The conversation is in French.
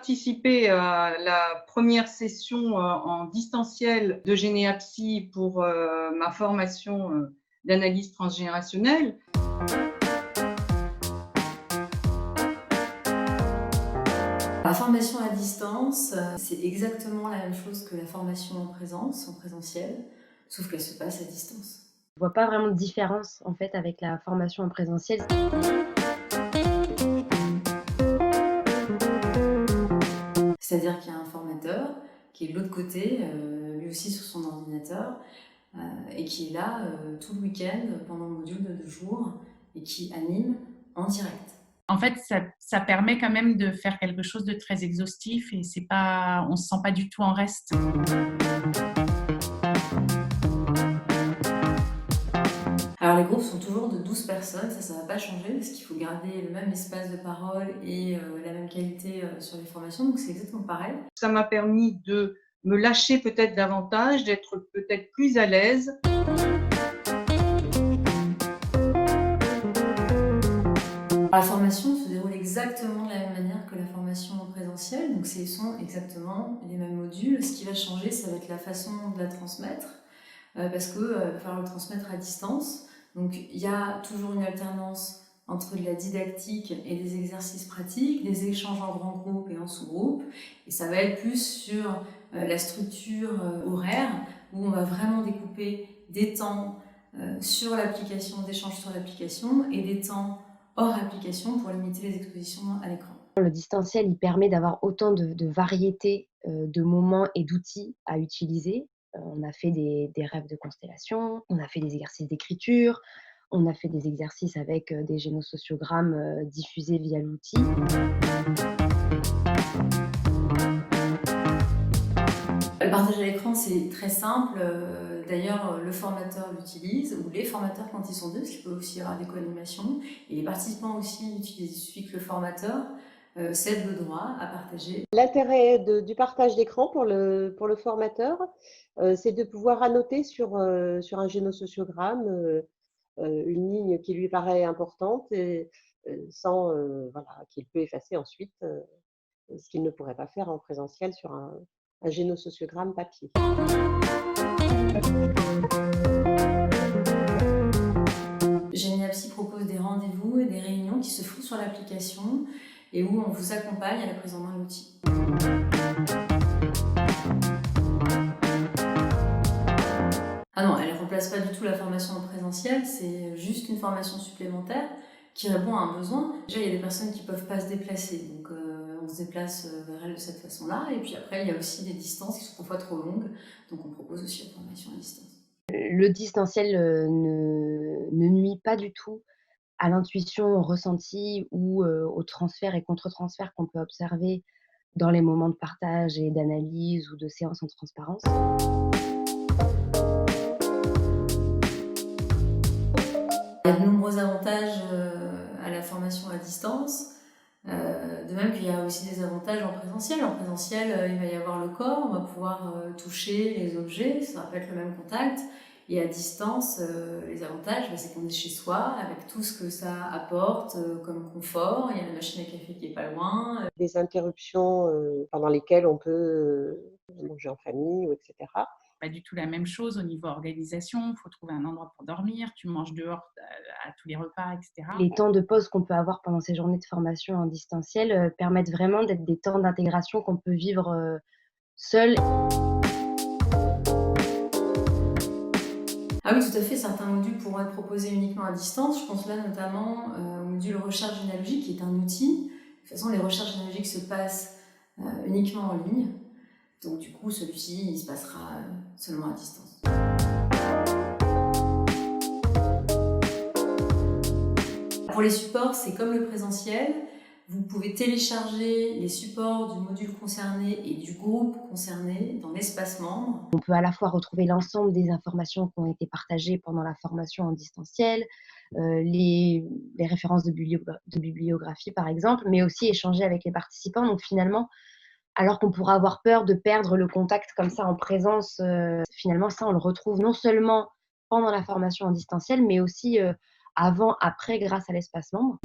participé à la première session, en distanciel de Généapsy pour, ma formation, d'analyse transgénérationnelle. La formation à distance, c'est exactement la même chose que la formation en présence, en présentiel, sauf qu'elle se passe à distance. Je vois pas vraiment de différence en fait avec la formation en présentiel. C'est-à-dire qu'il y a un formateur qui est de l'autre côté, lui aussi sur son ordinateur, et qui est là tout le week-end pendant le module de 2 jours et qui anime en direct. En fait, ça permet quand même de faire quelque chose de très exhaustif et c'est pas, on ne se sent pas du tout en reste. Alors les groupes sont toujours de 12 personnes, ça ne va pas changer parce qu'il faut garder le même espace de parole et la même qualité sur les formations, donc c'est exactement pareil. Ça m'a permis de me lâcher peut-être davantage, d'être peut-être plus à l'aise. La formation se déroule exactement de la même manière que la formation en présentiel, donc ce sont exactement les mêmes modules. Ce qui va changer, ça va être la façon de la transmettre, parce qu'il va falloir le transmettre à distance. Donc il y a toujours une alternance entre de la didactique et des exercices pratiques, des échanges en grand groupe et en sous-groupe, et ça va être plus sur la structure horaire, où on va vraiment découper des temps sur l'application, d'échange sur l'application, et des temps hors application pour limiter les expositions à l'écran. Le distanciel, il permet d'avoir autant de variété, de moments et d'outils à utiliser. On a fait des rêves de constellation, on a fait des exercices d'écriture, on a fait des exercices avec, des génosociogrammes, diffusés via l'outil. Le partage à l'écran, c'est très simple. D'ailleurs, le formateur l'utilise, ou les formateurs quand ils sont deux, parce qu'il peut aussi y avoir des co-animations. Et les participants aussi l'utilisent. Il suffit que le formateur cède le droit à partager. L'intérêt du partage d'écran pour le formateur, c'est de pouvoir annoter sur un génosociogramme une ligne qui lui paraît importante et sans voilà, qu'il peut effacer ensuite, ce qu'il ne pourrait pas faire en présentiel sur un génosociogramme papier. Généapsy propose des rendez-vous et des réunions qui se font sur l'application et où on vous accompagne à la prise en main de l'outil. Ah non, elle ne remplace pas du tout la formation en présentiel, c'est juste une formation supplémentaire qui répond à un besoin. Déjà, il y a des personnes qui ne peuvent pas se déplacer, donc on se déplace vers elles de cette façon-là. Et puis après, il y a aussi des distances qui sont parfois trop longues, donc on propose aussi la formation à distance. Le distanciel, ne nuit pas du tout à l'intuition, au ressenti ou, au transfert et contre-transfert qu'on peut observer dans les moments de partage et d'analyse ou de séance en transparence. Il y a de nombreux avantages à la formation à distance, de même qu'il y a aussi des avantages en présentiel. En présentiel, il va y avoir le corps, on va pouvoir toucher les objets, ça va pas être le même contact. Et à distance, les avantages, c'est qu'on est chez soi, avec tout ce que ça apporte comme confort. Il y a la machine à café qui est pas loin. Des interruptions pendant lesquelles on peut manger en famille, etc. Pas du tout la même chose au niveau organisation, il faut trouver un endroit pour dormir, tu manges dehors à tous les repas, etc. Les temps de pause qu'on peut avoir pendant ces journées de formation en distanciel, permettent vraiment d'être des temps d'intégration qu'on peut vivre, seul. Ah oui, tout à fait, certains modules pourront être proposés uniquement à distance. Je pense là notamment au module recherche généalogique qui est un outil. De toute façon, les recherches généalogiques se passent uniquement en ligne. Donc du coup, celui-ci, il se passera seulement à distance. Pour les supports, c'est comme le présentiel. Vous pouvez télécharger les supports du module concerné et du groupe concerné dans l'espace membre. On peut à la fois retrouver l'ensemble des informations qui ont été partagées pendant la formation en distanciel, les références de bibliographie par exemple, mais aussi échanger avec les participants. Donc finalement, alors qu'on pourra avoir peur de perdre le contact comme ça en présence, finalement ça on le retrouve non seulement pendant la formation en distanciel, mais aussi avant, après grâce à l'espace membre.